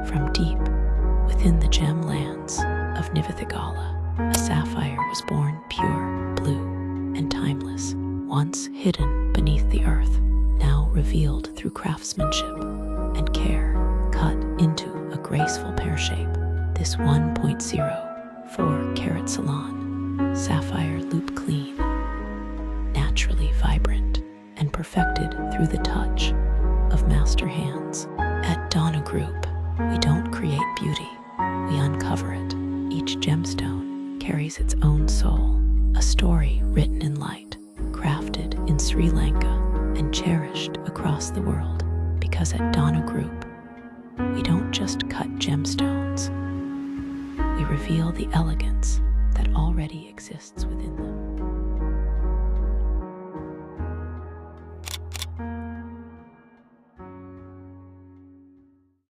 From deep within the gem lands of Nivithigala, a sapphire was born, pure, blue, and timeless, once hidden beneath the earth, now revealed through craftsmanship and care, cut into a graceful pear shape. This 1.04 carat salon sapphire Loupe-clean, naturally vibrant and perfected through the touch of master hands. At Danu Group, we don't create beauty, we uncover it. Each gemstone carries its own soul, a story written in light, crafted in Sri Lanka, and cherished across the world. Because at Danu Group, we don't just cut gemstones, we reveal the elegance that already exists within them.